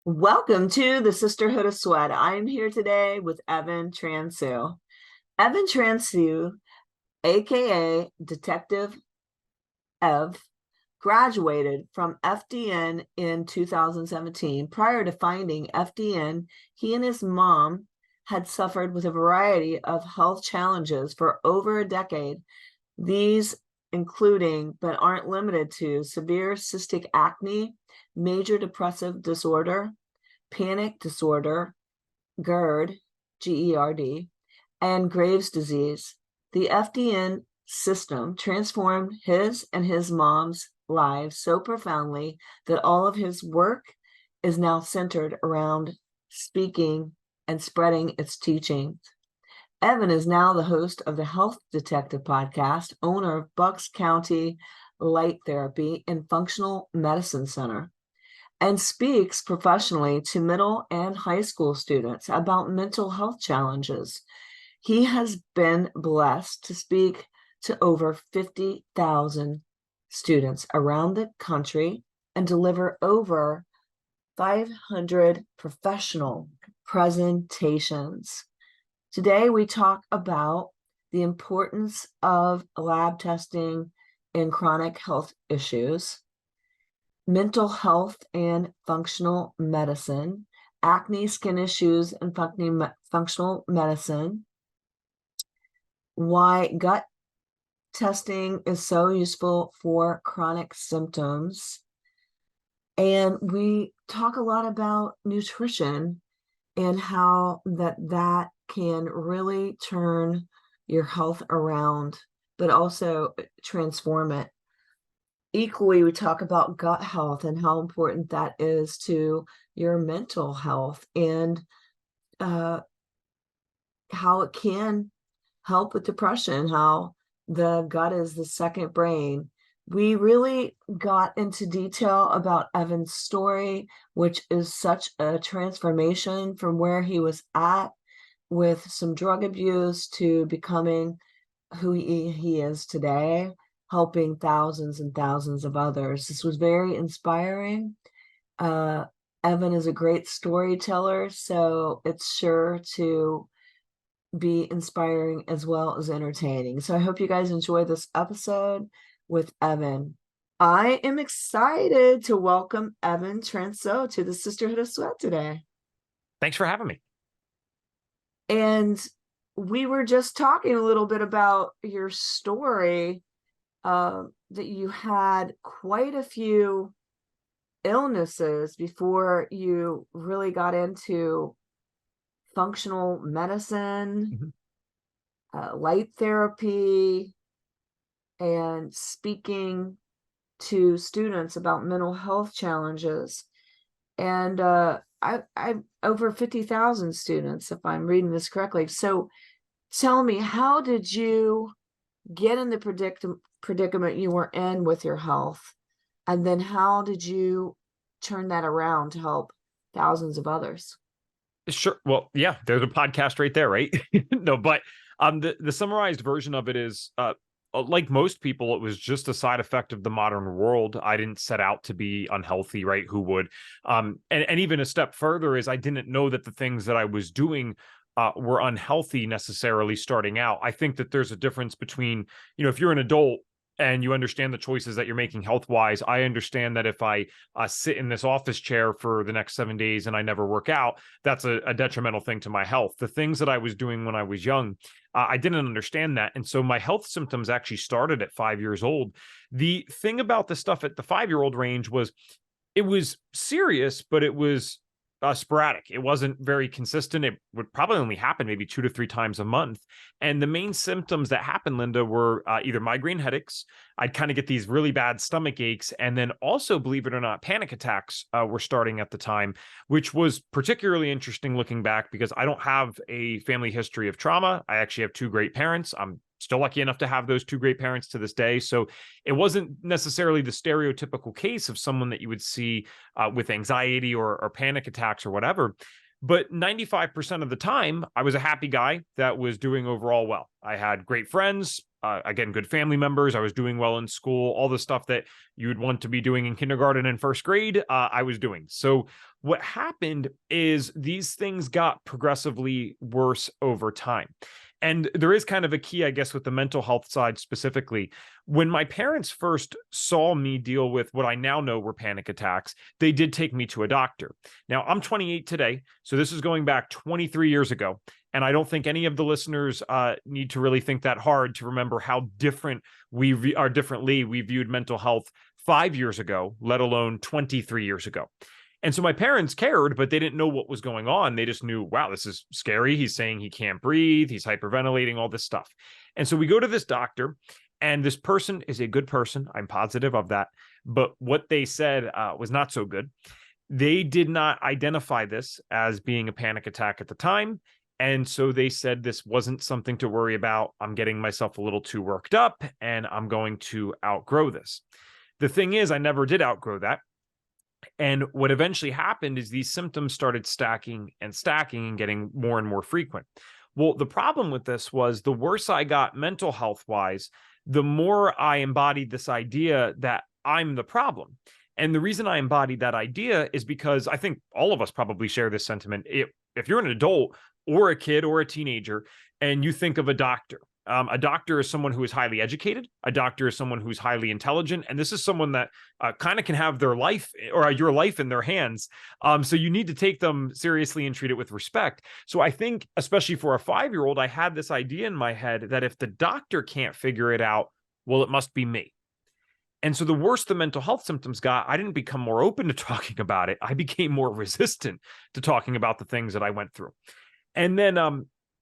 Welcome to the Sisterhood of Sweat. I'm here today with Evan Transue. Evan Transue, aka Detective Ev, graduated from FDN in 2017. Prior to finding FDN, he and his mom had suffered with a variety of health challenges for over a decade. These including, but aren't limited to, severe cystic acne, major depressive disorder, panic disorder, GERD, GERD, and Graves' disease. The FDN system transformed his and his mom's lives so profoundly that all of his work is now centered around speaking and spreading its teachings. Evan is now the host of the Health Detective podcast, owner of Bucks County Light Therapy and Functional Medicine Center, and speaks professionally to middle and high school students about mental health challenges. He has been blessed to speak to over 50,000 students around the country and deliver over 500 professional presentations. Today, we talk about the importance of lab testing in chronic health issues, mental health and functional medicine, acne, skin issues, and functional medicine, why gut testing is so useful for chronic symptoms. And we talk a lot about nutrition and how that can really turn your health around, but also transform it. Equally, we talk about gut health and how important that is to your mental health and how it can help with depression, how the gut is the second brain. We really got into detail about Evan's story, which is such a transformation from where he was at with some drug abuse to becoming who he is today, helping thousands and thousands of others. This was very inspiring. Evan is a great storyteller, so it's sure to be inspiring as well as entertaining. So I hope you guys enjoy this episode with Evan. I am excited to welcome Evan Transue to the Sisterhood of Sweat today. Thanks for having me. And we were just talking a little bit about your story, that you had quite a few illnesses before you really got into functional medicine, light therapy, and speaking to students about mental health challenges. And I over 50,000 students, if I'm reading this correctly. So tell me, how did you get in the predicament you were in with your health? And then how did you turn that around to help thousands of others? Sure. Well, yeah, there's a podcast right there, right? No, but the summarized version of it is like most people, it was just a side effect of the modern world. I didn't set out to be unhealthy, right? Who would? And even a step further is I didn't know that the things that I was doing were unhealthy necessarily starting out. I think that there's a difference between, if you're an adult and you understand the choices that you're making health wise. I understand that if I sit in this office chair for the next 7 days and I never work out, that's a detrimental thing to my health. The things that I was doing when I was young, I didn't understand that. And so my health symptoms actually started at 5 years old. The thing about the stuff at the 5-year-old range was it was serious, but it was sporadic. It wasn't very consistent. It would probably only happen maybe 2 to 3 times a month. And the main symptoms that happened, Linda, were either migraine headaches. I'd kind of get these really bad stomach aches. And then also, believe it or not, panic attacks were starting at the time, which was particularly interesting looking back because I don't have a family history of trauma. I actually have 2 great parents. I'm still lucky enough to have those 2 great parents to this day. So it wasn't necessarily the stereotypical case of someone that you would see with anxiety or panic attacks or whatever. But 95% of the time, I was a happy guy that was doing overall well. I had great friends, again, good family members. I was doing well in school, all the stuff that you would want to be doing in kindergarten and first grade, I was doing. So what happened is these things got progressively worse over time. And there is kind of a key, I guess, with the mental health side specifically. When my parents first saw me deal with what I now know were panic attacks, they did take me to a doctor. Now, I'm 28 today, so this is going back 23 years ago. And I don't think any of the listeners need to really think that hard to remember how different differently we viewed mental health 5 years ago, let alone 23 years ago. And so my parents cared, but they didn't know what was going on. They just knew, wow, this is scary. He's saying he can't breathe. He's hyperventilating, all this stuff. And so we go to this doctor, and this person is a good person. I'm positive of that. But what they said was not so good. They did not identify this as being a panic attack at the time. And so they said this wasn't something to worry about. I'm getting myself a little too worked up, and I'm going to outgrow this. The thing is, I never did outgrow that. And what eventually happened is these symptoms started stacking and getting more and more frequent. Well, the problem with this was the worse I got mental health wise, the more I embodied this idea that I'm the problem. And the reason I embodied that idea is because I think all of us probably share this sentiment. If you're an adult or a kid or a teenager and you think of a doctor is someone who is highly educated. A doctor is someone who's highly intelligent. And this is someone that kind of can have their life or your life in their hands. So you need to take them seriously and treat it with respect. So I think, especially for a 5-year-old, I had this idea in my head that if the doctor can't figure it out, well, it must be me. And so the worse the mental health symptoms got, I didn't become more open to talking about it. I became more resistant to talking about the things that I went through. And then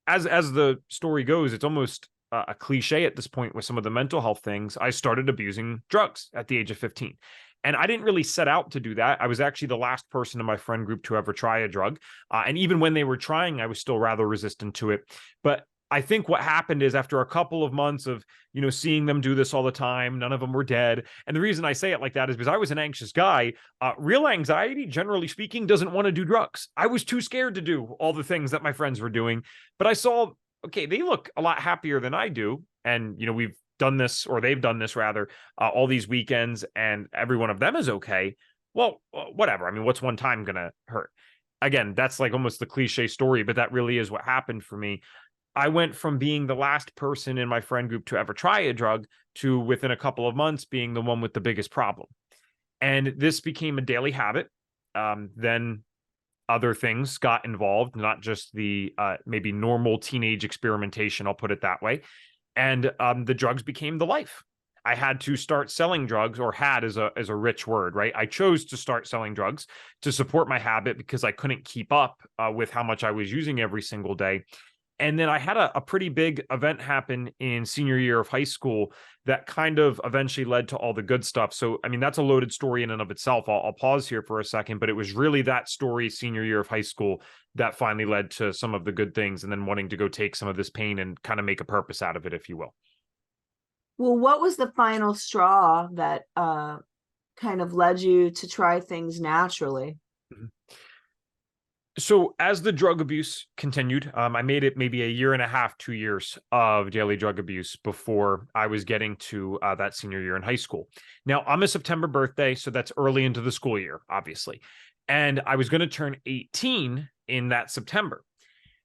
as the story goes, it's almost a cliche at this point with some of the mental health things. I started abusing drugs at the age of 15. And I didn't really set out to do that. I was actually the last person in my friend group to ever try a drug. And even when they were trying, I was still rather resistant to it. But I think what happened is after a couple of months of, seeing them do this all the time, none of them were dead. And the reason I say it like that is because I was an anxious guy. Real anxiety, generally speaking, doesn't want to do drugs. I was too scared to do all the things that my friends were doing. But I saw, okay, they look a lot happier than I do. And, we've done this, or they've done this rather, all these weekends, and every one of them is okay. Well, whatever. I mean, what's one time going to hurt? Again, that's like almost the cliche story, but that really is what happened for me. I went from being the last person in my friend group to ever try a drug to within a couple of months being the one with the biggest problem. And this became a daily habit. Then other things got involved, not just the maybe normal teenage experimentation, I'll put it that way. And the drugs became the life. I had to start selling drugs, or had is a rich word, right? I chose to start selling drugs to support my habit because I couldn't keep up with how much I was using every single day. And then I had a pretty big event happen in senior year of high school that kind of eventually led to all the good stuff. So, I mean, that's a loaded story in and of itself. I'll pause here for a second, but it was really that story, senior year of high school, that finally led to some of the good things, and then wanting to go take some of this pain and kind of make a purpose out of it, if you will. Well, what was the final straw that kind of led you to try things naturally? Mm-hmm. So as the drug abuse continued, I made it maybe 1.5 years, 2 years of daily drug abuse before I was getting to that senior year in high school. Now, I'm a September birthday, so that's early into the school year, obviously. And I was going to turn 18 in that September.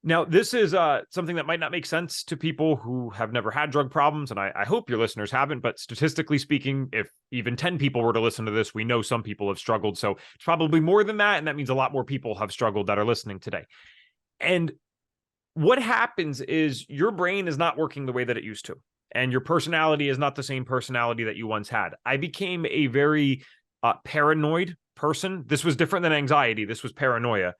Now, this is something that might not make sense to people who have never had drug problems, and I hope your listeners haven't, but statistically speaking, if even 10 people were to listen to this, we know some people have struggled, so it's probably more than that, and that means a lot more people have struggled that are listening today. And what happens is your brain is not working the way that it used to, and your personality is not the same personality that you once had. I became a very paranoid person. This was different than anxiety. This was paranoia.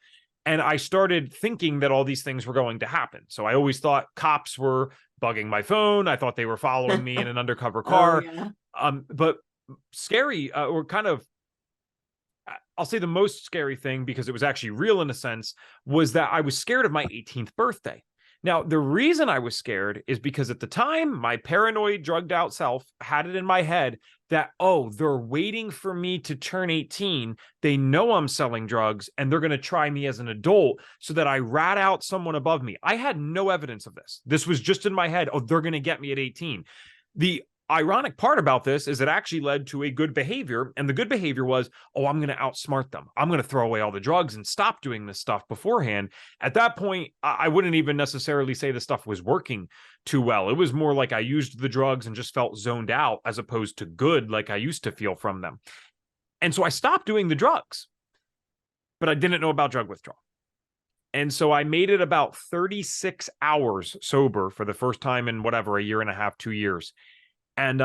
And I started thinking that all these things were going to happen. So I always thought cops were bugging my phone. I thought they were following me in an undercover car. Oh, yeah. But scary, or kind of, I'll say the most scary thing, because it was actually real in a sense, was that I was scared of my 18th birthday. Now, the reason I was scared is because at the time, my paranoid, drugged out self had it in my head that, oh, they're waiting for me to turn 18. They know I'm selling drugs and they're going to try me as an adult so that I rat out someone above me. I had no evidence of this. This was just in my head. Oh, they're going to get me at 18. The ironic part about this is it actually led to a good behavior. And the good behavior was, oh, I'm going to outsmart them. I'm going to throw away all the drugs and stop doing this stuff beforehand. At that point, I wouldn't even necessarily say the stuff was working too well. It was more like I used the drugs and just felt zoned out as opposed to good, like I used to feel from them. And so I stopped doing the drugs, but I didn't know about drug withdrawal. And so I made it about 36 hours sober for the first time in whatever, a year and a half, 2 years. And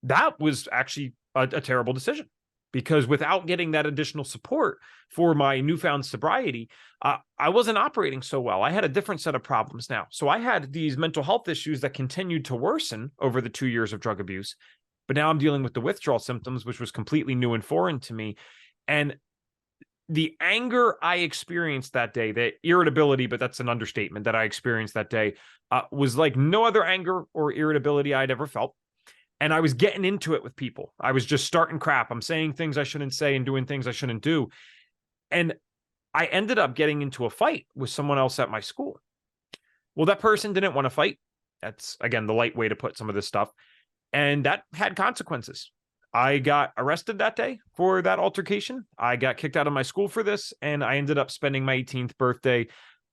that was actually a terrible decision, because without getting that additional support for my newfound sobriety, I wasn't operating so well. I had a different set of problems now. So I had these mental health issues that continued to worsen over the 2 years of drug abuse. But now I'm dealing with the withdrawal symptoms, which was completely new and foreign to me. And the anger I experienced that day, the irritability, but that's an understatement, that I experienced that day, was like no other anger or irritability I'd ever felt. And I was getting into it with people. I was just starting crap. I'm saying things I shouldn't say and doing things I shouldn't do. And I ended up getting into a fight with someone else at my school. Well, that person didn't want to fight. That's, again, the light way to put some of this stuff. And that had consequences. I got arrested that day for that altercation. I got kicked out of my school for this. And I ended up spending my 18th birthday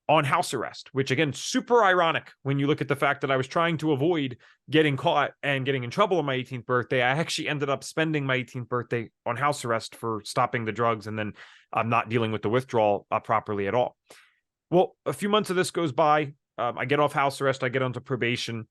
on house arrest, which, again, super ironic when you look at the fact that I was trying to avoid getting caught and getting in trouble on my 18th birthday. I actually ended up spending my 18th birthday on house arrest for stopping the drugs and then not dealing with the withdrawal properly at all. Well, a few months of this goes by. I get off house arrest. I get onto probation.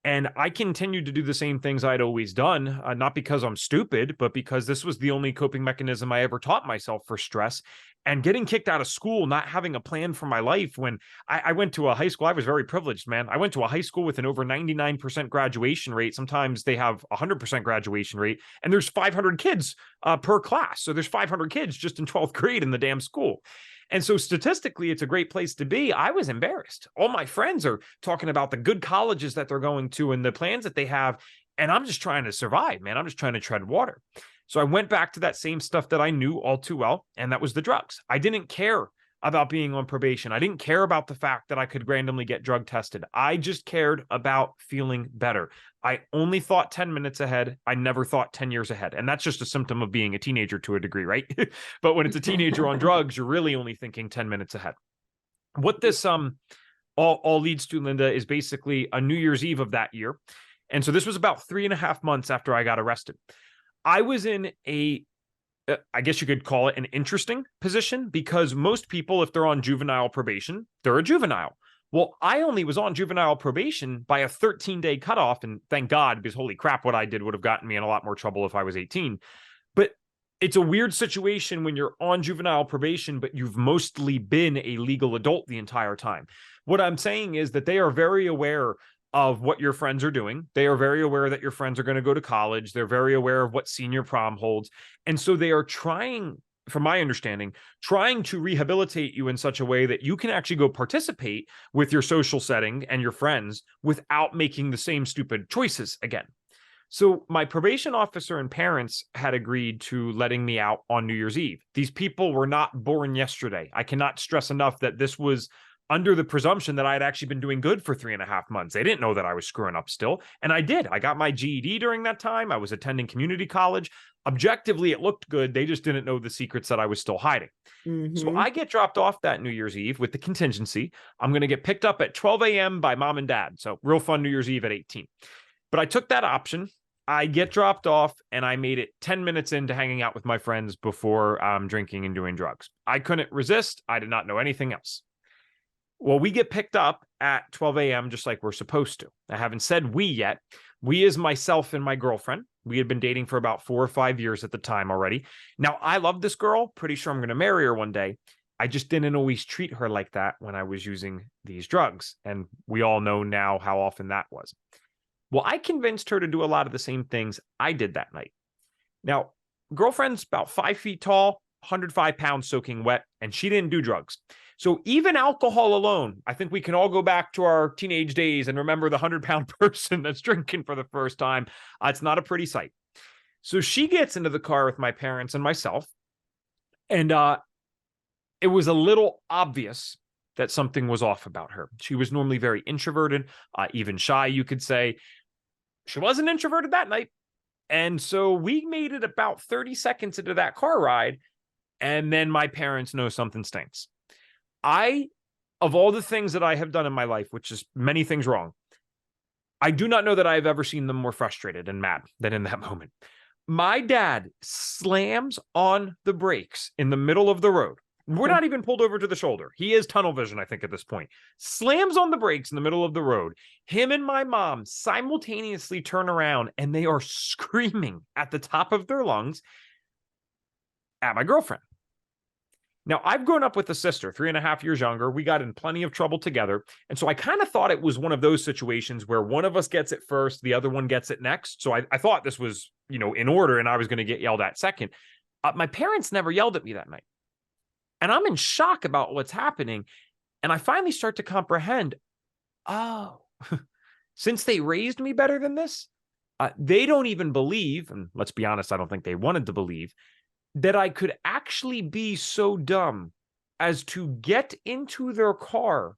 And I continued to do the same things I'd always done, not because I'm stupid, but because this was the only coping mechanism I ever taught myself for stress. And getting kicked out of school, not having a plan for my life. When I went to a high school, I was very privileged, man. I went to a high school with an over 99% graduation rate. Sometimes they have 100% graduation rate, and there's 500 kids per class. So there's 500 kids just in 12th grade in the damn school. And so statistically, it's a great place to be. I was embarrassed. All my friends are talking about the good colleges that they're going to and the plans that they have. And I'm just trying to survive, man. I'm just trying to tread water. So I went back to that same stuff that I knew all too well, and that was the drugs. I didn't care about being on probation. I didn't care about the fact that I could randomly get drug tested. I just cared about feeling better. I only thought 10 minutes ahead. I never thought 10 years ahead. And that's just a symptom of being a teenager to a degree, right? But when it's a teenager on drugs, you're really only thinking 10 minutes ahead. What this all leads to, Linda, is basically a New Year's Eve of that year. And so this was about 3.5 months after I got arrested. I was in I guess you could call it an interesting position, because most people, if they're on juvenile probation, they're a juvenile. Well, I only was on juvenile probation by a 13-day cutoff, and thank God, because holy crap, what I did would have gotten me in a lot more trouble if I was 18. But it's a weird situation when you're on juvenile probation, but you've mostly been a legal adult the entire time. What I'm saying is that they are very aware of what your friends are doing. They are very aware that your friends are going to go to college. They're very aware of what senior prom holds. And so they are trying, from my understanding, trying to rehabilitate you in such a way that you can actually go participate with your social setting and your friends without making the same stupid choices again. So my probation officer and parents had agreed to letting me out on New Year's Eve. These people were not born yesterday. I cannot stress enough that this was under the presumption that I had actually been doing good for 3.5 months. They didn't know that I was screwing up still. And I did. I got my GED during that time. I was attending community college. Objectively, it looked good. They just didn't know the secrets that I was still hiding. So I get dropped off that New Year's Eve with the contingency I'm going to get picked up at 12 a.m. by mom and dad. So real fun New Year's Eve at 18. But I took that option. I get dropped off, and I made it 10 minutes into hanging out with my friends before drinking and doing drugs. I couldn't resist. I did not know anything else. Well, we get picked up at 12 a.m. just like we're supposed to. I haven't said we yet. We is myself and my girlfriend. We had been dating for about 4 or 5 years at the time already. Now, I love this girl. Pretty sure I'm going to marry her one day. I just didn't always treat her like that when I was using these drugs. And we all know now how often that was. Well, I convinced her to do a lot of the same things I did that night. Now, girlfriend's about 5 feet tall, 105 pounds soaking wet, and she didn't do drugs. So even alcohol alone, I think we can all go back to our teenage days and remember the 100-pound person that's drinking for the first time. It's not a pretty sight. So she gets into the car with my parents and myself, and it was a little obvious that something was off about her. She was normally very introverted, even shy, you could say. She wasn't introverted that night. And so we made it about 30 seconds into that car ride, and then my parents know something stinks. Of all the things that I have done in my life, which is many things wrong, I do not know that I have ever seen them more frustrated and mad than in that moment. My dad slams on the brakes in the middle of the road. We're not even pulled over to the shoulder. He is tunnel vision, I think, at this point. Slams on the brakes in the middle of the road. Him and my mom simultaneously turn around, and they are screaming at the top of their lungs at my girlfriend. Now, I've grown up with a sister, 3.5 years younger. We got in plenty of trouble together. And so I kind of thought it was one of those situations where one of us gets it first, the other one gets it next. So I thought this was, in order, and I was going to get yelled at second. My parents never yelled at me that night. And I'm in shock about what's happening. And I finally start to comprehend, oh, since they raised me better than this, they don't even believe, and let's be honest, I don't think they wanted to believe, that I could actually be so dumb as to get into their car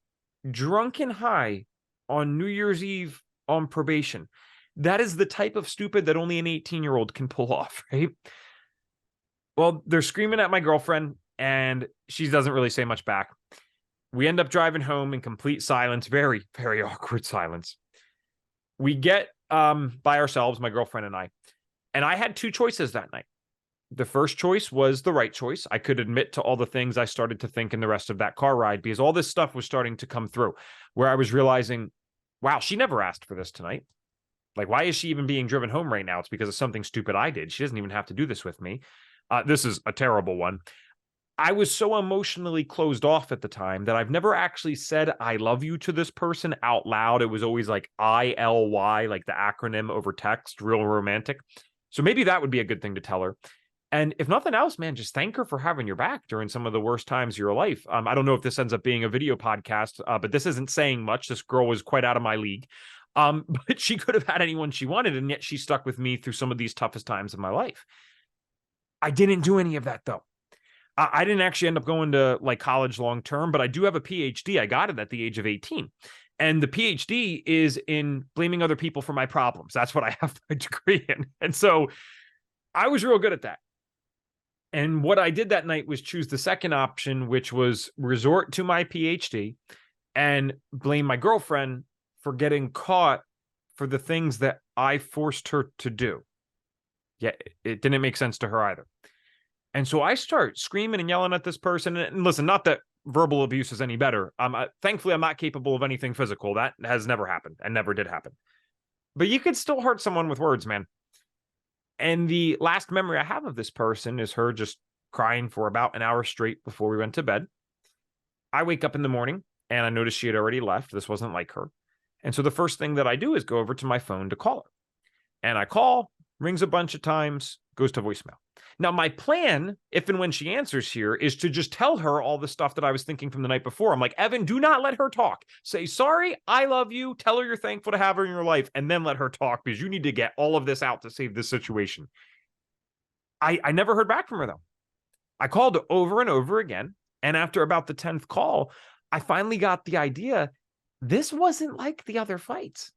drunk and high on New Year's Eve on probation. That is the type of stupid that only an 18-year-old can pull off, right? Well, they're screaming at my girlfriend, and she doesn't really say much back. We end up driving home in complete silence, very, very awkward silence. We get by ourselves, my girlfriend and I had two choices that night. The first choice was the right choice. I could admit to all the things I started to think in the rest of that car ride, because all this stuff was starting to come through, where I was realizing, wow, she never asked for this tonight. Like, why is she even being driven home right now? It's because of something stupid I did. She doesn't even have to do this with me. This is a terrible one. I was so emotionally closed off at the time that I've never actually said I love you to this person out loud. It was always like ILY, like the acronym over text, real romantic. So maybe that would be a good thing to tell her. And if nothing else, man, just thank her for having your back during some of the worst times of your life. I don't know if this ends up being a video podcast, but this isn't saying much. This girl was quite out of my league. But she could have had anyone she wanted, and yet she stuck with me through some of these toughest times of my life. I didn't do any of that, though. I didn't actually end up going to college long term, but I do have a PhD. I got it at the age of 18. And the PhD is in blaming other people for my problems. That's what I have my degree in. And so I was real good at that. And what I did that night was choose the second option, which was resort to my PhD and blame my girlfriend for getting caught for the things that I forced her to do. Yeah, it didn't make sense to her either. And so I start screaming and yelling at this person. And listen, not that verbal abuse is any better. Thankfully, I'm not capable of anything physical. That has never happened and never did happen. But you could still hurt someone with words, man. And the last memory I have of this person is her just crying for about an hour straight before we went to bed. I wake up in the morning and I noticed she had already left. This wasn't like her. And so the first thing that I do is go over to my phone to call her. And I call, rings a bunch of times, goes to voicemail. Now, my plan, if and when she answers here, is to just tell her all the stuff that I was thinking from the night before. I'm like, Evan, do not let her talk. Say, sorry, I love you. Tell her you're thankful to have her in your life, and then let her talk, because you need to get all of this out to save this situation. I never heard back from her, though. I called over and over again, and after about the 10th call, I finally got the idea this wasn't like the other fights.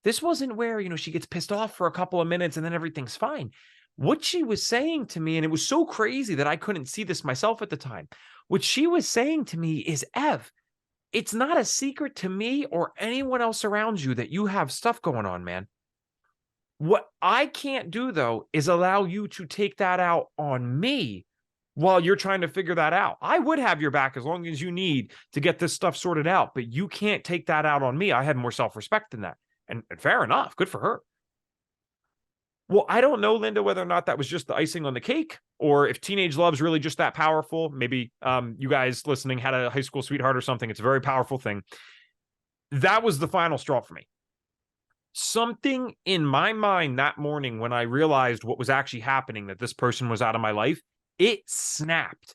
This wasn't where, she gets pissed off for a couple of minutes and then everything's fine. What she was saying to me, and it was so crazy that I couldn't see this myself at the time. What she was saying to me is, Ev, it's not a secret to me or anyone else around you that you have stuff going on, man. What I can't do, though, is allow you to take that out on me while you're trying to figure that out. I would have your back as long as you need to get this stuff sorted out, but you can't take that out on me. I have more self-respect than that. And fair enough. Good for her. Well, I don't know, Linda, whether or not that was just the icing on the cake, or if teenage love's really just that powerful. Maybe you guys listening had a high school sweetheart or something. It's a very powerful thing. That was the final straw for me. Something in my mind that morning when I realized what was actually happening, that this person was out of my life, it snapped.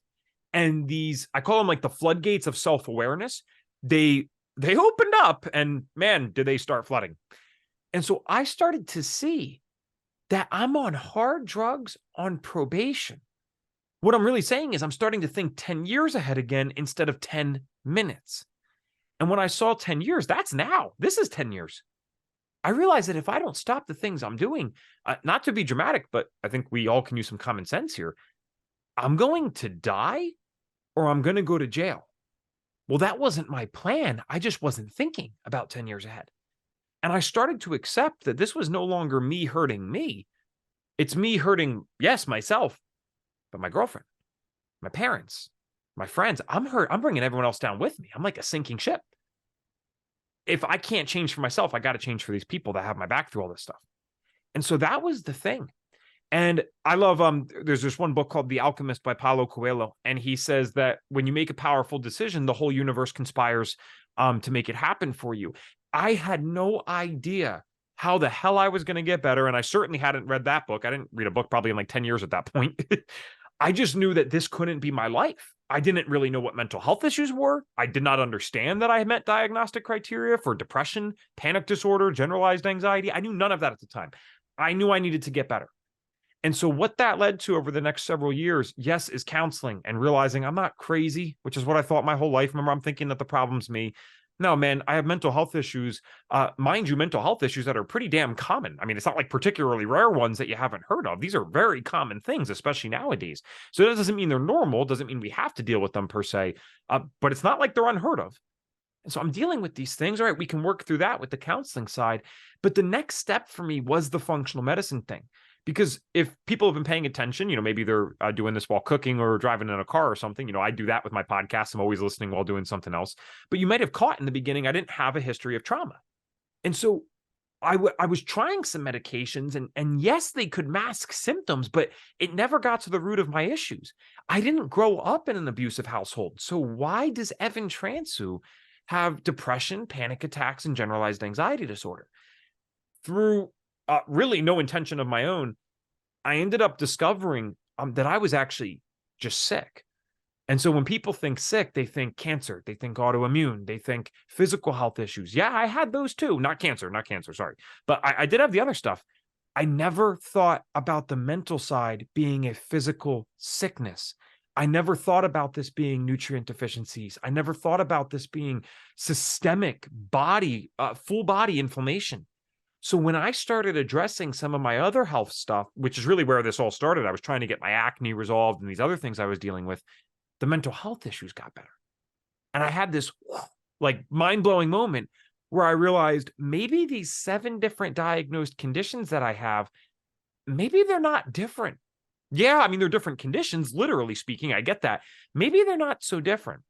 And these, I call them like the floodgates of self-awareness. They opened up, and man, did they start flooding. And so I started to see that I'm on hard drugs on probation. What I'm really saying is I'm starting to think 10 years ahead again instead of 10 minutes. And when I saw 10 years, that's now. This is 10 years. I realized that if I don't stop the things I'm doing, not to be dramatic, but I think we all can use some common sense here, I'm going to die or I'm going to go to jail. Well, that wasn't my plan. I just wasn't thinking about 10 years ahead. And I started to accept that this was no longer me hurting me. It's me hurting, yes, myself, but my girlfriend, my parents, my friends. I'm hurt. I'm bringing everyone else down with me. I'm like a sinking ship. If I can't change for myself, I got to change for these people that have my back through all this stuff. And so that was the thing. And I love there's this one book called The Alchemist by Paulo Coelho, and he says that when you make a powerful decision, the whole universe conspires to make it happen for you. I had no idea how the hell I was going to get better, and I certainly hadn't read that book. I didn't read a book probably in like 10 years at that point. I just knew that this couldn't be my life. I didn't really know what mental health issues were. I did not understand that I met diagnostic criteria for depression, panic disorder, generalized anxiety. I knew none of that at the time. I knew I needed to get better. And so what that led to over the next several years, yes, is counseling and realizing I'm not crazy, which is what I thought my whole life. Remember, I'm thinking that the problem's me. No, man, I have mental health issues. Mind you, mental health issues that are pretty damn common. I mean, it's not like particularly rare ones that you haven't heard of. These are very common things, especially nowadays. So that doesn't mean they're normal. Doesn't mean we have to deal with them per se. But it's not like they're unheard of. And so I'm dealing with these things. All right, we can work through that with the counseling side. But the next step for me was the functional medicine thing. Because if people have been paying attention, maybe they're doing this while cooking or driving in a car or something. I do that with my podcast. I'm always listening while doing something else. But you might have caught in the beginning, I didn't have a history of trauma. And so I was trying some medications, and yes, they could mask symptoms, but it never got to the root of my issues. I didn't grow up in an abusive household. So why does Evan Transue have depression, panic attacks, and generalized anxiety disorder? Through really no intention of my own, I ended up discovering that I was actually just sick. And so when people think sick, they think cancer, they think autoimmune, they think physical health issues. Yeah, I had those too. Not cancer, sorry. But I did have the other stuff. I never thought about the mental side being a physical sickness. I never thought about this being nutrient deficiencies. I never thought about this being systemic body, full body inflammation. So when I started addressing some of my other health stuff, which is really where this all started, I was trying to get my acne resolved and these other things I was dealing with, the mental health issues got better. And I had this like mind-blowing moment where I realized maybe these 7 different diagnosed conditions that I have, maybe they're not different. Yeah, I mean, they're different conditions, literally speaking. I get that. Maybe they're not so different.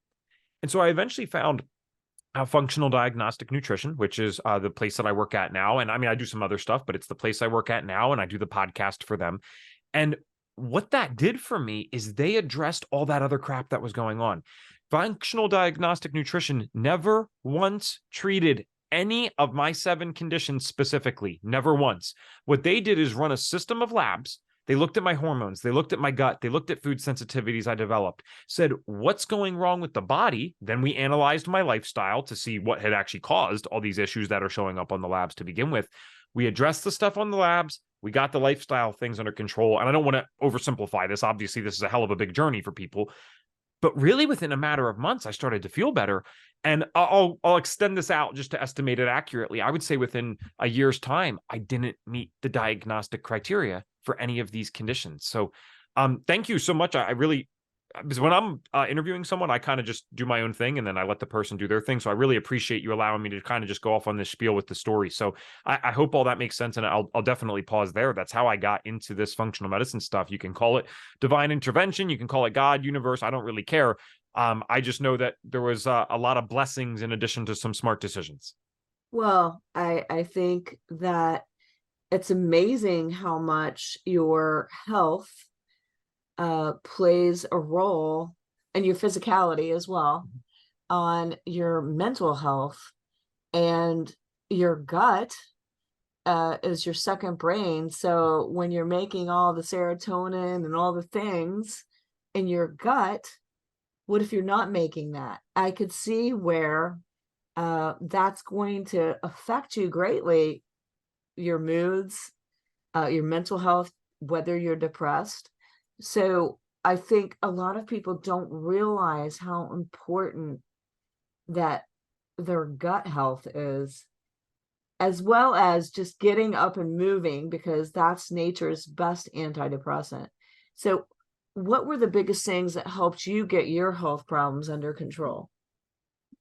And so I eventually found Functional Diagnostic Nutrition, which is the place that I work at now. And I mean, I do some other stuff, but it's the place I work at now, and I do the podcast for them. And what that did for me is they addressed all that other crap that was going on. Functional Diagnostic Nutrition never once treated any of my 7 conditions specifically, never once. What they did is run a system of labs. They looked at my hormones. They looked at my gut. They looked at food sensitivities I developed, said, what's going wrong with the body? Then we analyzed my lifestyle to see what had actually caused all these issues that are showing up on the labs to begin with. We addressed the stuff on the labs. We got the lifestyle things under control. And I don't want to oversimplify this. Obviously, this is a hell of a big journey for people. But really, within a matter of months, I started to feel better. And I'll extend this out just to estimate it accurately. I would say within a year's time, I didn't meet the diagnostic criteria for any of these conditions. So thank you so much. I really, because when I'm interviewing someone, I kind of just do my own thing and then I let the person do their thing. So I really appreciate you allowing me to kind of just go off on this spiel with the story. So I hope all that makes sense. And I'll definitely pause there. That's how I got into this functional medicine stuff. You can call it divine intervention. You can call it God, universe. I don't really care. I just know that there was a lot of blessings in addition to some smart decisions. Well, I think that it's amazing how much your health plays a role, and your physicality as well, on your mental health. And your gut is your second brain. So when you're making all the serotonin and all the things in your gut, What if you're not making that? I could see where that's going to affect you greatly, your moods, your mental health, whether you're depressed. So I think a lot of people don't realize how important that their gut health is, as well as just getting up and moving, because that's nature's best antidepressant. So what were the biggest things that helped you get your health problems under control?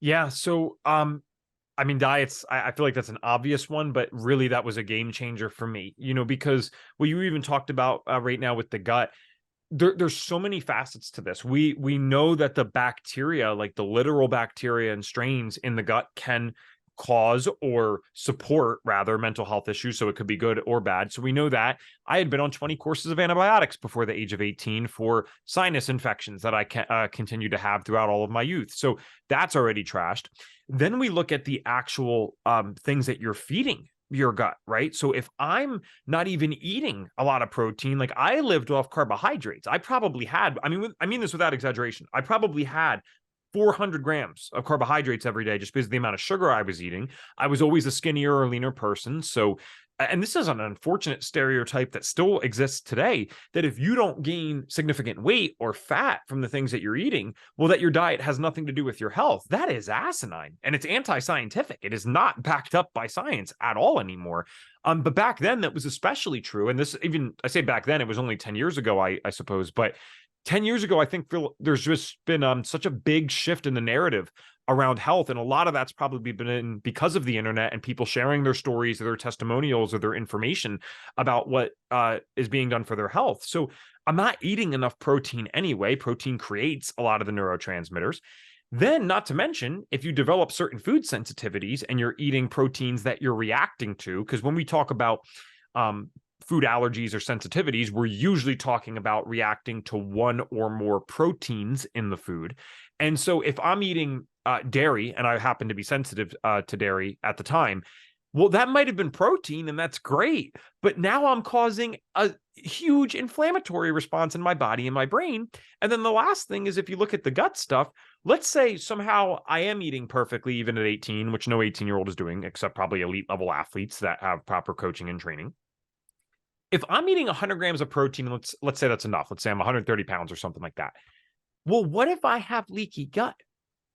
Yeah. So, I mean, diets, I feel like that's an obvious one, but really that was a game changer for me, because what you even talked about right now with the gut, there's so many facets to this. We know that the bacteria, like the literal bacteria and strains in the gut, can cause or support rather mental health issues. So it could be good or bad. So we know that. I had been on 20 courses of antibiotics before the age of 18 for sinus infections that I continue to have throughout all of my youth. So that's already trashed. Then we look at the actual things that you're feeding your gut, right? So if I'm not even eating a lot of protein, like I lived off carbohydrates, I mean this without exaggeration, I probably had 400 grams of carbohydrates every day just because of the amount of sugar I was eating. I was always a skinnier or leaner person. So, and this is an unfortunate stereotype that still exists today, that if you don't gain significant weight or fat from the things that you're eating, well, that your diet has nothing to do with your health. That is asinine and it's anti-scientific. It is not backed up by science at all anymore. But back then that was especially true. And this, even I say back then, it was only 10 years ago, I suppose, but 10 years ago, I think there's just been such a big shift in the narrative around health. And a lot of that's probably been because of the internet and people sharing their stories or their testimonials or their information about what is being done for their health. So I'm not eating enough protein anyway. Protein creates a lot of the neurotransmitters. Then, not to mention, if you develop certain food sensitivities and you're eating proteins that you're reacting to, because when we talk about food allergies or sensitivities, we're usually talking about reacting to one or more proteins in the food. And so if I'm eating dairy and I happen to be sensitive to dairy at the time, well, that might have been protein and that's great. But now I'm causing a huge inflammatory response in my body and my brain. And then the last thing is, if you look at the gut stuff, let's say somehow I am eating perfectly, even at 18, which no 18-year-old is doing, except probably elite level athletes that have proper coaching and training. If I'm eating 100 grams of protein, let's say that's enough. Let's say I'm 130 pounds or something like that. Well, what if I have leaky gut?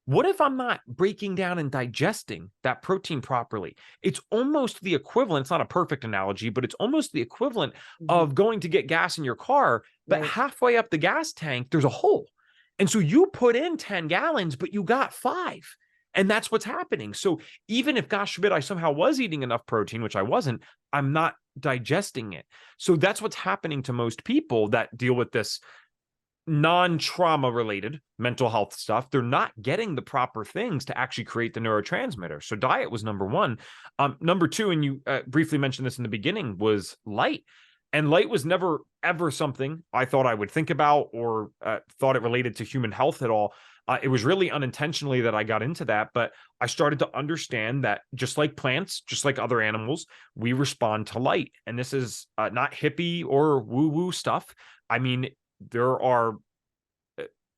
What if I'm not breaking down and digesting that protein properly? It's almost the equivalent. It's not a perfect analogy, but it's almost the equivalent Mhm. of going to get gas in your car, but Right. halfway up the gas tank, there's a hole. And so you put in 10 gallons, but you got 5. And that's what's happening. So even if, gosh forbid, I somehow was eating enough protein, which I wasn't, I'm not digesting it. So that's what's happening to most people that deal with this non-trauma related mental health stuff. They're not getting the proper things to actually create the neurotransmitter. So diet was number one. Number two, and you briefly mentioned this in the beginning, was light. And light was never ever something I thought I would think about or thought it related to human health at all. It was really unintentionally that I got into that, but I started to understand that just like plants, just like other animals, we respond to light. And this is not hippie or woo-woo stuff. I mean, there are,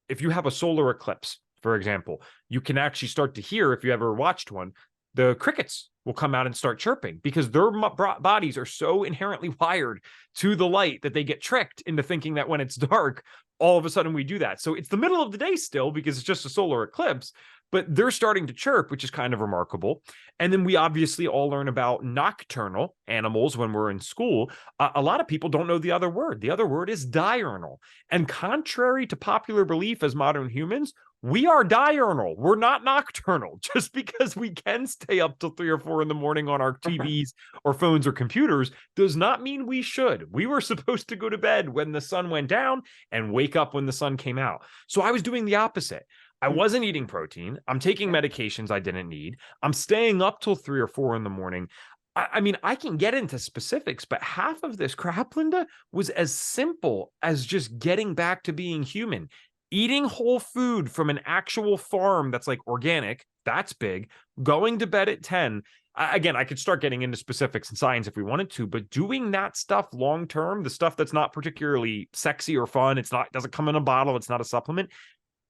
if you have a solar eclipse, for example, you can actually start to hear, if you ever watched one, the crickets will come out and start chirping because their bodies are so inherently wired to the light that they get tricked into thinking that when it's dark, all of a sudden we do that. So it's the middle of the day still because it's just a solar eclipse, but they're starting to chirp, which is kind of remarkable. And then we obviously all learn about nocturnal animals when we're in school. A lot of people don't know the other word. The other word is diurnal. And contrary to popular belief as modern humans, we are diurnal. We're not nocturnal. Just because we can stay up till 3 or 4 in the morning on our TVs or phones or computers does not mean we should. We were supposed to go to bed when the sun went down and wake up when the sun came out. So I was doing the opposite. I wasn't eating protein. I'm taking medications I didn't need. I'm staying up till 3 or 4 in the morning. I mean, I can get into specifics, but half of this crap, Linda, was as simple as just getting back to being human. Eating whole food from an actual farm that's like organic, that's big. Going to bed at 10. Again, I could start getting into specifics and science if we wanted to, but doing that stuff long term, the stuff that's not particularly sexy or fun, it doesn't come in a bottle, it's not a supplement,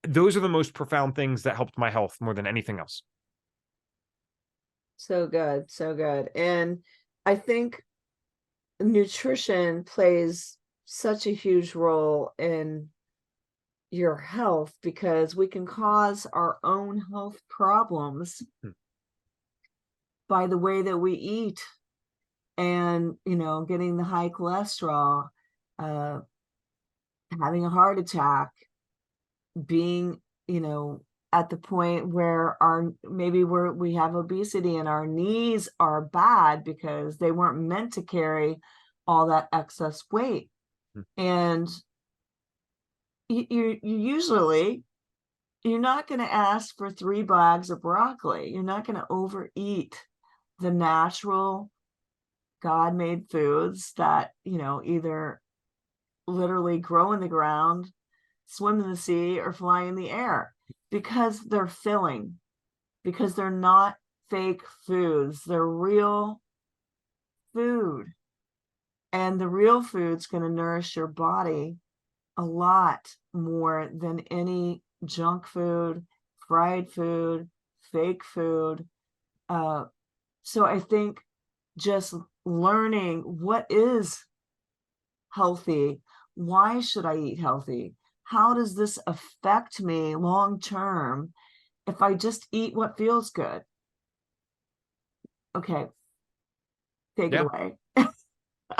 those are the most profound things that helped my health more than anything else. So good, so good. And I think nutrition plays such a huge role in your health because we can cause our own health problems Hmm. by the way that we eat and, getting the high cholesterol, uh, having a heart attack, being, at the point where we have obesity and our knees are bad because they weren't meant to carry all that excess weight. Hmm. And you're not going to ask for 3 bags of broccoli. You're not going to overeat the natural God-made foods that, either literally grow in the ground, swim in the sea, or fly in the air, because they're filling, because they're not fake foods. They're real food. And the real food's going to nourish your body a lot more than any junk food, fried food, fake food. So I think just learning what is healthy, why should I eat healthy? How does this affect me long term if I just eat what feels good? Okay, take it Yeah, away.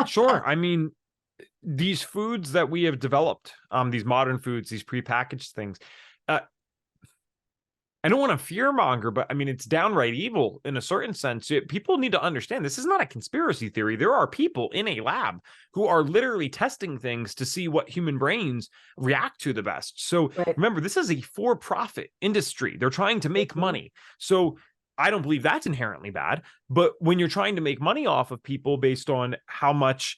sure. I mean, these foods that we have developed, these modern foods, these prepackaged things, uh, I don't want to fearmonger, but I mean, it's downright evil in a certain sense. People need to understand this is not a conspiracy theory. There are people in a lab who are literally testing things to see what human brains react to the best. So Right. remember, this is a for-profit industry. They're trying to make money. So I don't believe that's inherently bad. But when you're trying to make money off of people based on how much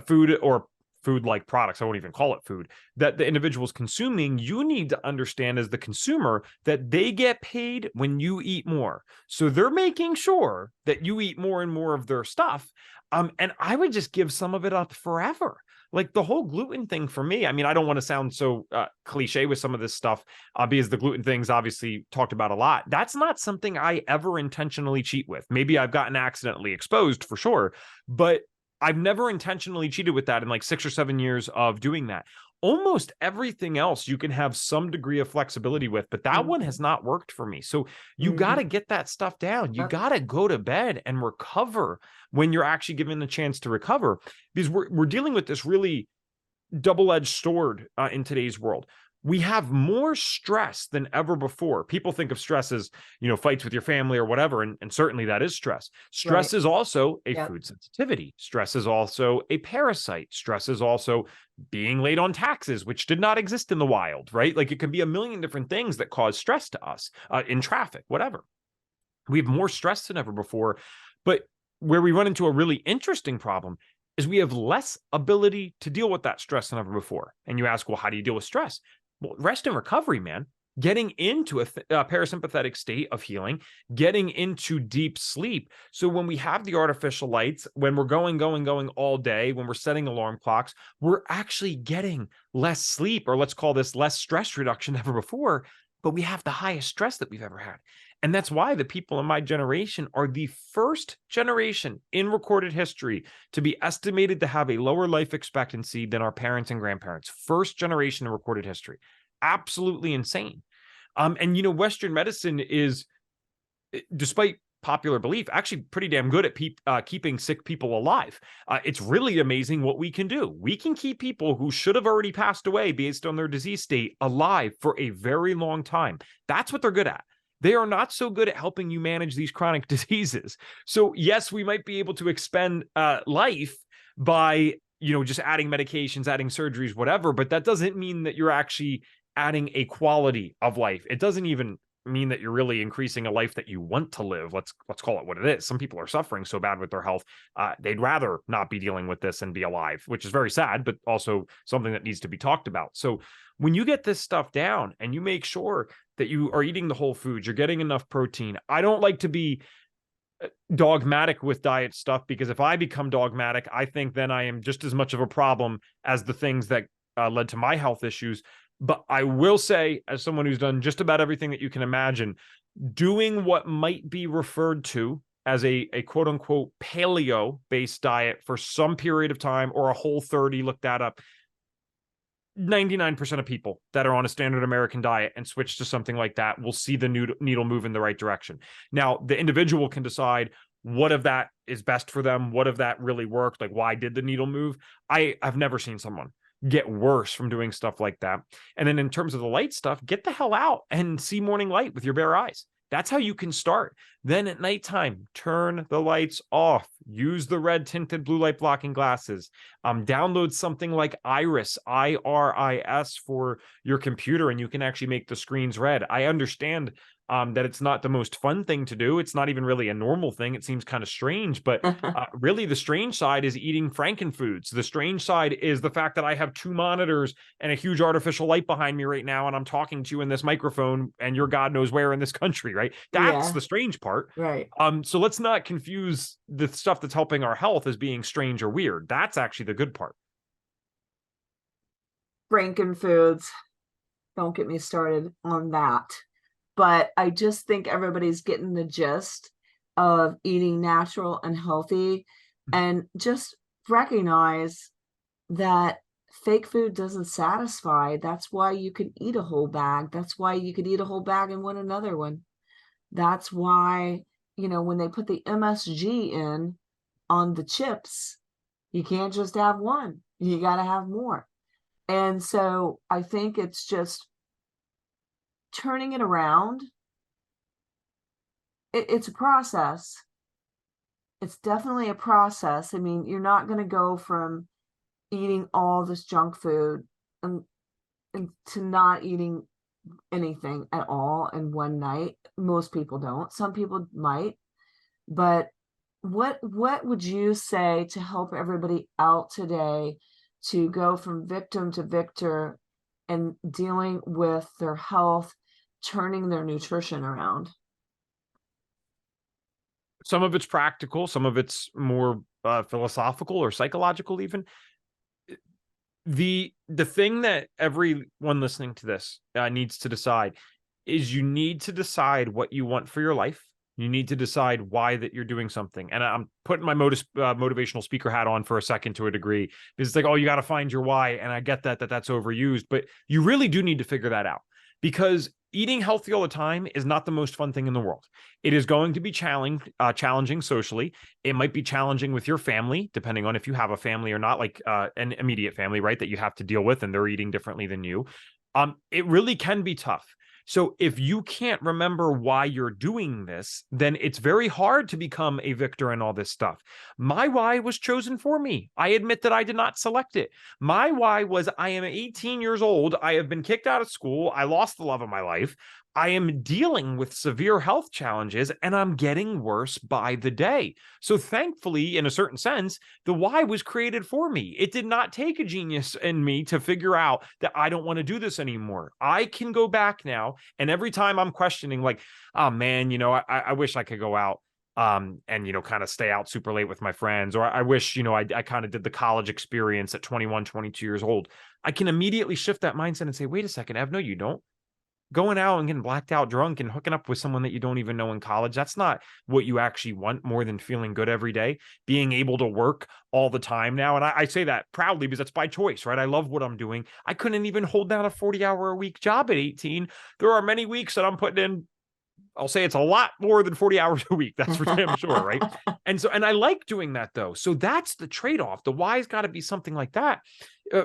food or food-like products, I won't even call it food, that the individual's consuming, you need to understand as the consumer that they get paid when you eat more. So they're making sure that you eat more and more of their stuff. And I would just give some of it up forever. Like the whole gluten thing for me, I mean, I don't want to sound so cliche with some of this stuff, because the gluten thing's obviously talked about a lot. That's not something I ever intentionally cheat with. Maybe I've gotten accidentally exposed for sure, but I've never intentionally cheated with that in like 6 or 7 years of doing that. Almost everything else you can have some degree of flexibility with, but that one has not worked for me. So you got to get that stuff down. You got to go to bed and recover when you're actually given the chance to recover, because we're dealing with this really double-edged sword in today's world. We have more stress than ever before. People think of stress as, fights with your family or whatever, and certainly that is stress. Stress Right. is also a Yep. food sensitivity. Stress is also a parasite. Stress is also being late on taxes, which did not exist in the wild, right? Like it can be a million different things that cause stress to us in traffic, whatever. We have more stress than ever before. But where we run into a really interesting problem is we have less ability to deal with that stress than ever before. And you ask, well, how do you deal with stress? Well, rest and recovery, man. Getting into a parasympathetic state of healing, getting into deep sleep. So when we have the artificial lights, when we're going all day, when we're setting alarm clocks, we're actually getting less sleep, or let's call this less stress reduction than ever before. But we have the highest stress that we've ever had. And that's why the people in my generation are the first generation in recorded history to be estimated to have a lower life expectancy than our parents and grandparents. First generation in recorded history. Absolutely insane. And Western medicine is, despite popular belief, actually pretty damn good at keeping sick people alive. It's really amazing what we can do. We can keep people who should have already passed away based on their disease state alive for a very long time. That's what they're good at. They are not so good at helping you manage these chronic diseases. So yes, we might be able to expend life by, just adding medications, adding surgeries, whatever, but that doesn't mean that you're actually adding a quality of life. It doesn't even mean that you're really increasing a life that you want to live. Let's call it what it is. Some people are suffering so bad with their health, they'd rather not be dealing with this and be alive, which is very sad, but also something that needs to be talked about. So when you get this stuff down and you make sure that you are eating the whole foods, you're getting enough protein. I don't like to be dogmatic with diet stuff, because if I become dogmatic, I think then I am just as much of a problem as the things that led to my health issues. But I will say, as someone who's done just about everything that you can imagine, doing what might be referred to as a quote unquote paleo based diet for some period of time, or a Whole30, look that up. 99% of people that are on a standard American diet and switch to something like that will see the needle move in the right direction. Now, the individual can decide what of that is best for them, what of that really worked, like why did the needle move. I've never seen someone get worse from doing stuff like that. And then in terms of the light stuff, get the hell out and see morning light with your bare eyes. That's how you can start. Then at nighttime, turn the lights off. Use the red tinted blue light blocking glasses. Download something like Iris, IRIS, for your computer, and you can actually make the screens red. I understand that it's not the most fun thing to do. It's not even really a normal thing. It seems kind of strange, but really the strange side is eating frankenfoods. The strange side is the fact that I have 2 monitors and a huge artificial light behind me right now, and I'm talking to you in this microphone, and you're God knows where in this country, right? That's Yeah, the strange part. right. So let's not confuse the stuff that's helping our health as being strange or weird. That's actually the good part. Frankenfoods. Don't get me started on that. But I just think everybody's getting the gist of eating natural and healthy, and just recognize that fake food doesn't satisfy. That's why you can eat a whole bag. That's why you could eat a whole bag and want another one. That's why, when they put the MSG in on the chips, you can't just have one. You got to have more. And so I think it's just turning it around. It's a process. It's definitely a process. I mean, you're not going to go from eating all this junk food and, to not eating anything at all in one night. Most people don't. Some people might. But what would you say to help everybody out today to go from victim to victor and dealing with their health, turning their nutrition around? Some of it's practical, some of it's more philosophical or psychological even. The thing that everyone listening to this needs to decide is, you need to decide what you want for your life. You need to decide why that you're doing something. And I'm putting my motivational speaker hat on for a second to a degree, because it's like, oh, you got to find your why. And I get that's overused, but you really do need to figure that out, because eating healthy all the time is not the most fun thing in the world. It is going to be challenging socially. It might be challenging with your family, depending on if you have a family or not, like an immediate family, right, that you have to deal with, and they're eating differently than you. It really can be tough. So if you can't remember why you're doing this, then it's very hard to become a victor in all this stuff. My why was chosen for me. I admit that I did not select it. My why was, I am 18 years old. I have been kicked out of school. I lost the love of my life. I am dealing with severe health challenges, and I'm getting worse by the day. So thankfully, in a certain sense, the why was created for me. It did not take a genius in me to figure out that I don't want to do this anymore. I can go back now, and every time I'm questioning, like, oh man, I wish I could go out and kind of stay out super late with my friends, or I wish I kind of did the college experience at 21, 22 years old. I can immediately shift that mindset and say, wait a second, Ev, no, you don't. Going out and getting blacked out drunk and hooking up with someone that you don't even know in college, that's not what you actually want more than feeling good every day, being able to work all the time now. And I say that proudly because that's by choice, right? I love what I'm doing. I couldn't even hold down a 40-hour-a-week job at 18. There are many weeks that I'm putting in, I'll say it's a lot more than 40 hours a week. That's for damn sure, right? And I like doing that though. So that's the trade-off. The why's got to be something like that.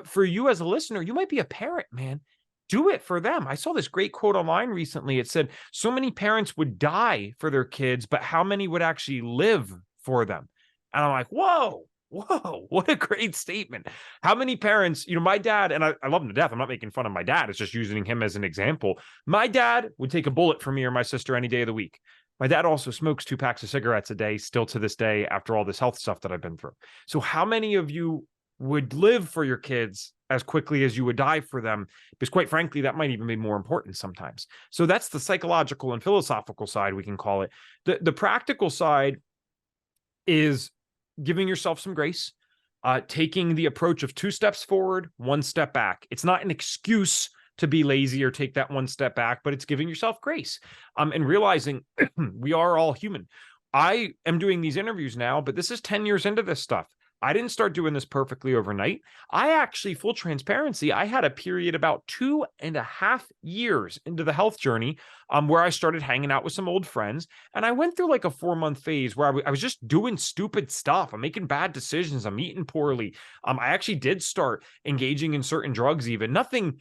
For you as a listener, you might be a parent, man. Do it for them. I saw this great quote online recently. It said, so many parents would die for their kids, but how many would actually live for them? And I'm like, whoa, what a great statement. How many parents, my dad, and I love him to death. I'm not making fun of my dad. It's just using him as an example. My dad would take a bullet for me or my sister any day of the week. My dad also smokes 2 packs of cigarettes a day, still to this day, after all this health stuff that I've been through. So how many of you would live for your kids as quickly as you would die for them? Because quite frankly, that might even be more important sometimes. So that's the psychological and philosophical side, we can call it. The practical side is giving yourself some grace, taking the approach of 2 steps forward, 1 step back. It's not an excuse to be lazy or take that one step back, but it's giving yourself grace, and realizing we are all human. I am doing these interviews now, but this is 10 years into this stuff. I didn't start doing this perfectly overnight. I actually, full transparency, I had a period about 2.5 years into the health journey, where I started hanging out with some old friends. And I went through like a 4-month phase where I was just doing stupid stuff. I'm making bad decisions. I'm eating poorly. I actually did start engaging in certain drugs, even nothing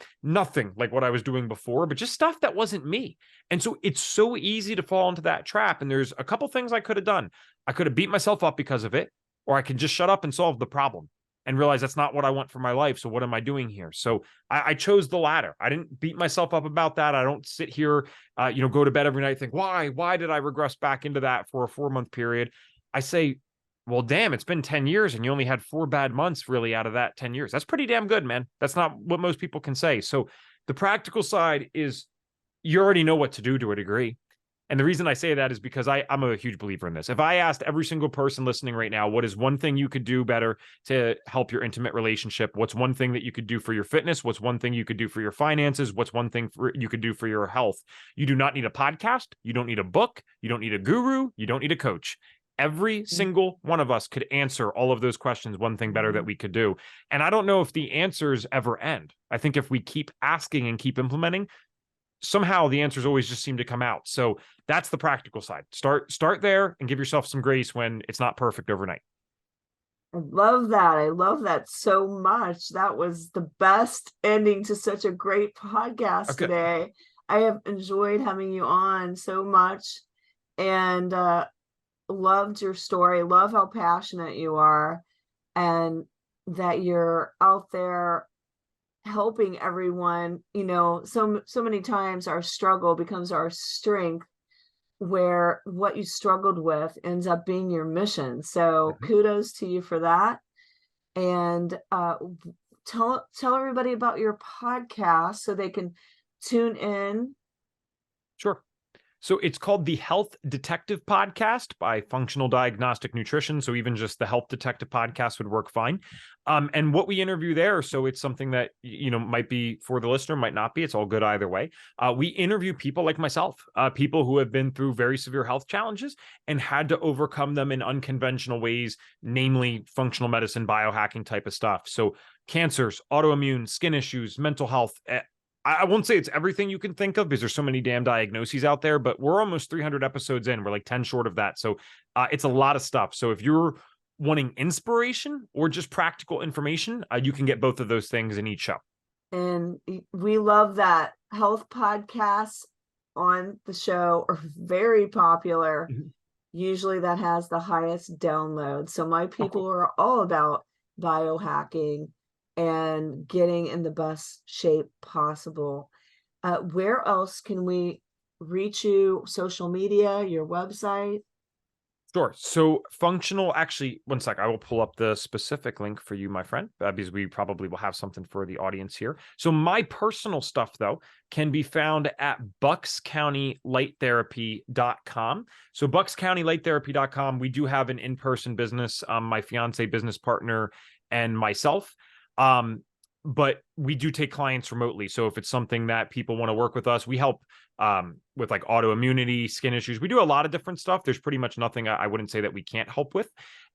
like what I was doing before, but just stuff that wasn't me. And so it's so easy to fall into that trap. And there's a couple things I could have done. I could have beat myself up because of it, or I can just shut up and solve the problem and realize that's not what I want for my life. So what am I doing here? So I chose the latter. I didn't beat myself up about that. I don't sit here, go to bed every night, think, why did I regress back into that for a 4-month period? I say, well, damn, it's been 10 years and you only had 4 bad months really out of that 10 years. That's pretty damn good, man. That's not what most people can say. So the practical side is you already know what to do to a degree. And the reason I say that is because I'm a huge believer in this. If I asked every single person listening right now, what is one thing you could do better to help your intimate relationship? What's one thing that you could do for your fitness? What's one thing you could do for your finances? What's one thing you could do for your health? You do not need a podcast. You don't need a book. You don't need a guru. You don't need a coach. Every single one of us could answer all of those questions, one thing better that we could do. And I don't know if the answers ever end. I think if we keep asking and keep implementing, somehow the answers always just seem to come out. So that's the practical side. Start there and give yourself some grace when it's not perfect overnight. I love that. I love that so much. That was the best ending to such a great podcast today. I have enjoyed having you on so much, and loved your story. Love how passionate you are, and that you're out there helping everyone. So many times our struggle becomes our strength, where what you struggled with ends up being your mission. So kudos to you for that. And tell everybody about your podcast so they can tune in. Sure. So it's called the Health Detective Podcast by Functional Diagnostic Nutrition. So even just the Health Detective Podcast would work fine. And what we interview there, so it's something that, might be for the listener, might not be. It's all good either way. We interview people like myself, people who have been through very severe health challenges and had to overcome them in unconventional ways, namely functional medicine, biohacking type of stuff. So cancers, autoimmune, skin issues, mental health. I won't say it's everything you can think of because there's so many damn diagnoses out there, but we're almost 300 episodes in. We're like 10 short of that. So it's a lot of stuff. So if you're wanting inspiration or just practical information, you can get both of those things in each show. And we love that. Health podcasts on the show are very popular. Usually that has the highest download. So my people are all about biohacking and getting in the best shape possible. Where else can we reach you? Social media, your website? Sure. So functional, actually, one sec. I will pull up the specific link for you, my friend, because we probably will have something for the audience here. So my personal stuff, though, can be found at buckscountylighttherapy.com. So buckscountylighttherapy.com, we do have an in-person business, my fiance, business partner, and myself. But we do take clients remotely. So if it's something that people want to work with us, we help with like autoimmunity, skin issues. We do a lot of different stuff. There's pretty much nothing I wouldn't say that we can't help with.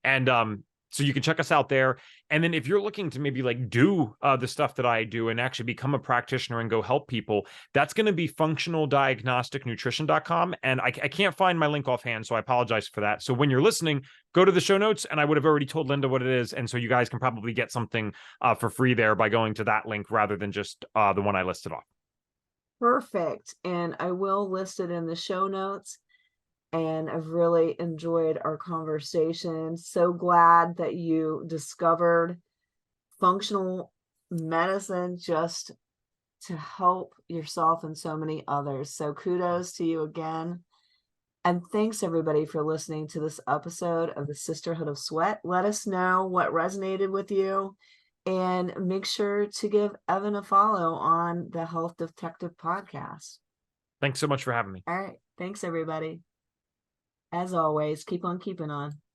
And so you can check us out there. And then if you're looking to maybe like do the stuff that I do and actually become a practitioner and go help people, that's going to be functionaldiagnosticnutrition.com. And I can't find my link offhand, so I apologize for that. So when you're listening, go to the show notes, and I would have already told Linda what it is. And so you guys can probably get something for free there by going to that link rather than just the one I listed off. Perfect. And I will list it in the show notes. And I've really enjoyed our conversation. So glad that you discovered functional medicine just to help yourself and so many others. So kudos to you again. And thanks everybody for listening to this episode of the Sisterhood of Sweat. Let us know what resonated with you, and make sure to give Evan a follow on the Health Detective Podcast. Thanks so much for having me. All right. Thanks everybody. As always, keep on keeping on.